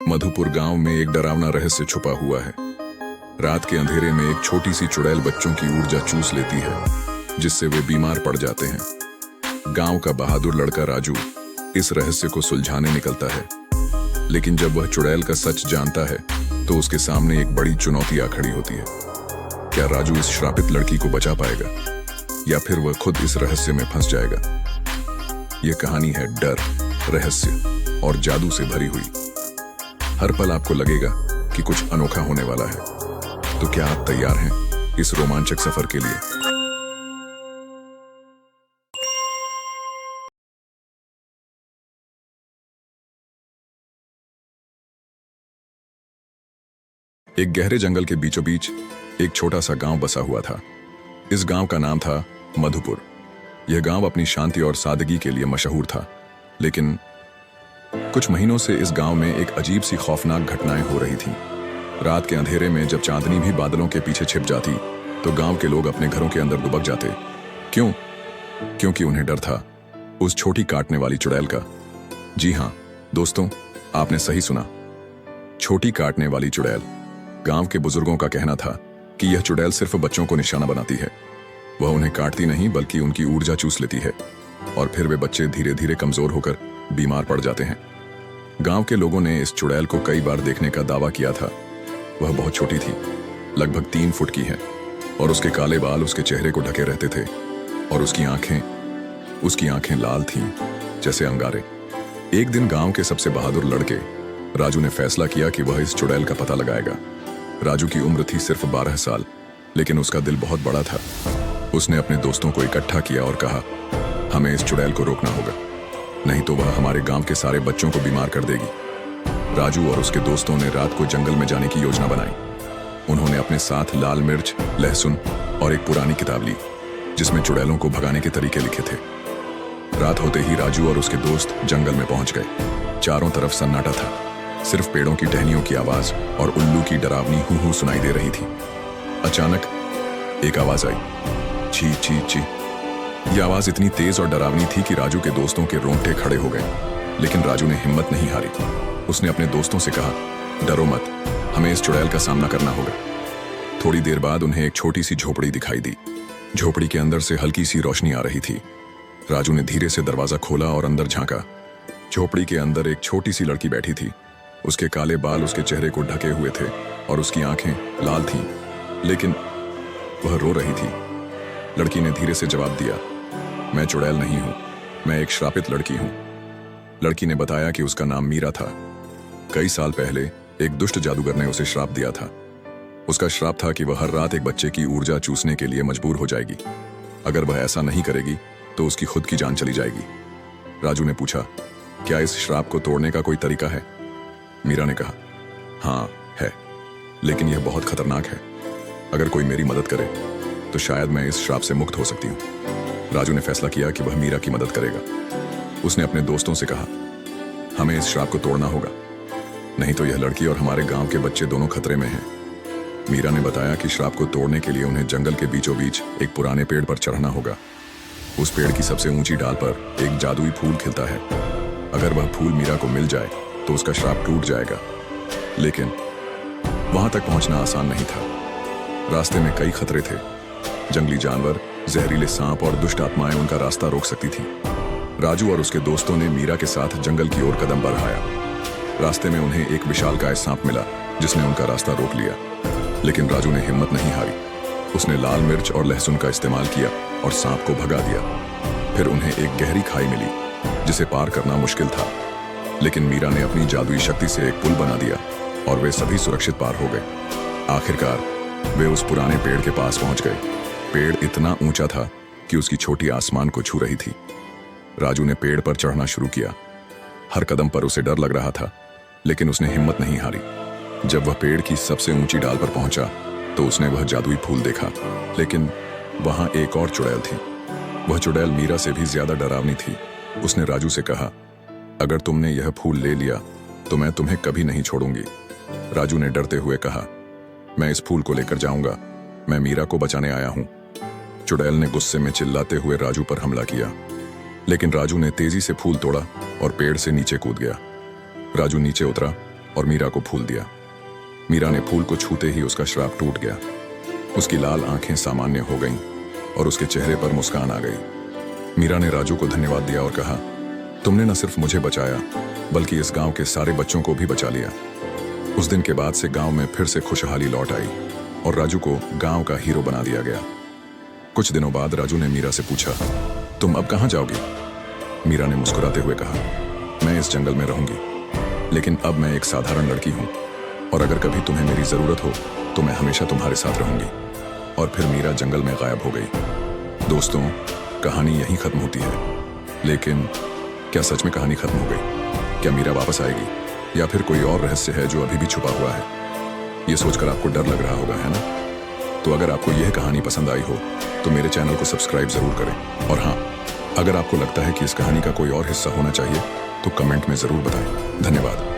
मधुपुर गांव में एक डरावना रहस्य छुपा हुआ है। रात के अंधेरे में एक छोटी सी चुड़ैल बच्चों की ऊर्जा चूस लेती है, जिससे वे बीमार पड़ जाते हैं। गांव का बहादुर लड़का राजू इस रहस्य को सुलझाने निकलता है, लेकिन जब वह चुड़ैल का सच जानता है तो उसके सामने एक बड़ी चुनौती आ खड़ी होती है। क्या राजू इस श्रापित लड़की को बचा पाएगा या फिर वह खुद इस रहस्य में फंस जाएगा? यह कहानी है डर, रहस्य और जादू से भरी हुई। हर पल आपको लगेगा कि कुछ अनोखा होने वाला है। तो क्या आप तैयार हैं इस रोमांचक सफर के लिए? एक गहरे जंगल के बीचों बीच एक छोटा सा गांव बसा हुआ था। इस गांव का नाम था मधुपुर। यह गांव अपनी शांति और सादगी के लिए मशहूर था, लेकिन कुछ महीनों से इस गांव में एक अजीब सी खौफनाक घटनाएं हो रही थीं। रात के अंधेरे में जब चांदनी भी बादलों के पीछे छिप जाती तो गांव के लोग अपने घरों के अंदर दुबक जाते। क्यों? क्योंकि उन्हें डर था उस छोटी काटने वाली चुड़ैल का। जी हाँ दोस्तों, आपने सही सुना, छोटी काटने वाली चुड़ैल। गांव के बुजुर्गों का कहना था कि यह चुड़ैल सिर्फ बच्चों को निशाना बनाती है। वह उन्हें काटती नहीं बल्कि उनकी ऊर्जा चूस लेती है और फिर वे बच्चे धीरे धीरे कमजोर होकर बीमार पड़ जाते हैं। गांव के लोगों ने इस चुड़ैल को कई बार देखने का दावा किया था। वह बहुत छोटी थी, लगभग 3 फुट की है, और उसके काले बाल उसके चेहरे को ढके रहते थे और उसकी आंखें लाल थीं जैसे अंगारे। एक दिन गांव के सबसे बहादुर लड़के राजू ने फैसला किया कि वह इस चुड़ैल का पता लगाएगा। राजू की उम्र थी सिर्फ 12 साल, लेकिन उसका दिल बहुत बड़ा था। उसने अपने दोस्तों को इकट्ठा किया और कहा, हमें इस चुड़ैल को रोकना होगा, नहीं तो वह हमारे गांव के सारे बच्चों को बीमार कर देगी। राजू और उसके दोस्तों ने रात को जंगल में जाने की योजना बनाई। उन्होंने अपने साथ लाल मिर्च, लहसुन और एक पुरानी किताब ली जिसमें चुड़ैलों को भगाने के तरीके लिखे थे। रात होते ही राजू और उसके दोस्त जंगल में पहुंच गए। चारों तरफ सन्नाटा था, सिर्फ पेड़ों की टहनियों की आवाज और उल्लू की डरावनी हू हू सुनाई दे रही थी। अचानक एक आवाज आई, ची ची ची। यह आवाज इतनी तेज और डरावनी थी कि राजू के दोस्तों के रोंगटे खड़े हो गए, लेकिन राजू ने हिम्मत नहीं हारी। उसने अपने दोस्तों से कहा, डरो मत, हमें इस चुड़ैल का सामना करना होगा। थोड़ी देर बाद उन्हें एक छोटी सी झोपड़ी दिखाई दी। झोपड़ी के अंदर से हल्की सी रोशनी आ रही थी। राजू ने धीरे से दरवाजा खोला और अंदर झांका। झोपड़ी के अंदर एक छोटी सी लड़की बैठी थी। उसके काले बाल उसके चेहरे को ढके हुए थे और उसकी आंखें लाल थीं, लेकिन वह रो रही थी। लड़की ने धीरे से जवाब दिया, मैं चुड़ैल नहीं हूं, मैं एक श्रापित लड़की हूं। लड़की ने बताया कि उसका नाम मीरा था। कई साल पहले एक दुष्ट जादूगर ने उसे श्राप दिया था। उसका श्राप था कि वह हर रात एक बच्चे की ऊर्जा चूसने के लिए मजबूर हो जाएगी। अगर वह ऐसा नहीं करेगी तो उसकी खुद की जान चली जाएगी। राजू ने पूछा, क्या इस श्राप को तोड़ने का कोई तरीका है? मीरा ने कहा, हाँ है, लेकिन यह बहुत खतरनाक है। अगर कोई मेरी मदद करे तो शायद मैं इस श्राप से मुक्त हो सकती हूँ। राजू ने फैसला किया कि वह मीरा की मदद करेगा। उसने अपने दोस्तों से कहा, हमें इस श्राप को तोड़ना होगा, नहीं तो यह लड़की और हमारे गांव के बच्चे दोनों खतरे में हैं। मीरा ने बताया कि श्राप को तोड़ने के लिए उन्हें जंगल के बीचों बीच एक पुराने पेड़ पर चढ़ना होगा। उस पेड़ की सबसे ऊंची डाल पर एक जादुई फूल खिलता है। अगर वह फूल मीरा को मिल जाए तो उसका श्राप टूट जाएगा। लेकिन वहां तक पहुंचना आसान नहीं था। रास्ते में कई खतरे थे। जंगली जानवर, जहरीले सांप और दुष्ट आत्माएं उनका रास्ता रोक सकती थी। राजू और उसके दोस्तों ने मीरा के साथ जंगल की ओर कदम बढ़ाया। रास्ते में उन्हें एक विशालकाय सांप मिला जिसने उनका रास्ता रोक लिया, लेकिन राजू ने हिम्मत नहीं हारी। उसने लाल मिर्च और लहसुन का इस्तेमाल किया और सांप को भगा दिया। फिर उन्हें एक गहरी खाई मिली जिसे पार करना मुश्किल था, लेकिन मीरा ने अपनी जादुई शक्ति से एक पुल बना दिया और वे सभी सुरक्षित पार हो गए। आखिरकार वे उस पुराने पेड़ के पास पहुंच गए। पेड़ इतना ऊंचा था कि उसकी चोटी आसमान को छू रही थी। राजू ने पेड़ पर चढ़ना शुरू किया। हर कदम पर उसे डर लग रहा था, लेकिन उसने हिम्मत नहीं हारी। जब वह पेड़ की सबसे ऊंची डाल पर पहुंचा तो उसने वह जादुई फूल देखा, लेकिन वहां एक और चुड़ैल थी। वह चुड़ैल मीरा से भी ज्यादा डरावनी थी। उसने राजू से कहा, अगर तुमने यह फूल ले लिया तो मैं तुम्हें कभी नहीं छोड़ूंगी। राजू ने डरते हुए कहा, मैं इस फूल को लेकर जाऊंगा, मैं मीरा को बचाने आया हूं। चुड़ैल ने गुस्से में चिल्लाते हुए राजू पर हमला किया, लेकिन राजू ने तेजी से फूल तोड़ा और पेड़ से नीचे कूद गया। राजू नीचे उतरा और मीरा को फूल दिया। मीरा ने फूल को छूते ही उसका श्राप टूट गया। उसकी लाल आंखें सामान्य हो गईं और उसके चेहरे पर मुस्कान आ गई। मीरा ने राजू को धन्यवाद दिया और कहा, तुमने न सिर्फ मुझे बचाया बल्कि इस गांव के सारे बच्चों को भी बचा लिया। उस दिन के बाद से गांव में फिर से खुशहाली लौट आई और राजू को गांव का हीरो बना दिया गया। कुछ दिनों बाद राजू ने मीरा से पूछा, तुम अब कहाँ जाओगी? मीरा ने मुस्कुराते हुए कहा, मैं इस जंगल में रहूंगी, लेकिन अब मैं एक साधारण लड़की हूं और अगर कभी तुम्हें मेरी जरूरत हो तो मैं हमेशा तुम्हारे साथ रहूंगी। और फिर मीरा जंगल में गायब हो गई। दोस्तों, कहानी यहीं खत्म होती है, लेकिन क्या सच में कहानी खत्म हो गई? क्या मीरा वापस आएगी या फिर कोई और रहस्य है जो अभी भी छुपा हुआ है? ये सोचकर आपको डर लग रहा होगा, है ना? तो अगर आपको यह कहानी पसंद आई हो तो मेरे चैनल को सब्सक्राइब जरूर करें। और हाँ, अगर आपको लगता है कि इस कहानी का कोई और हिस्सा होना चाहिए तो कमेंट में जरूर बताएं। धन्यवाद।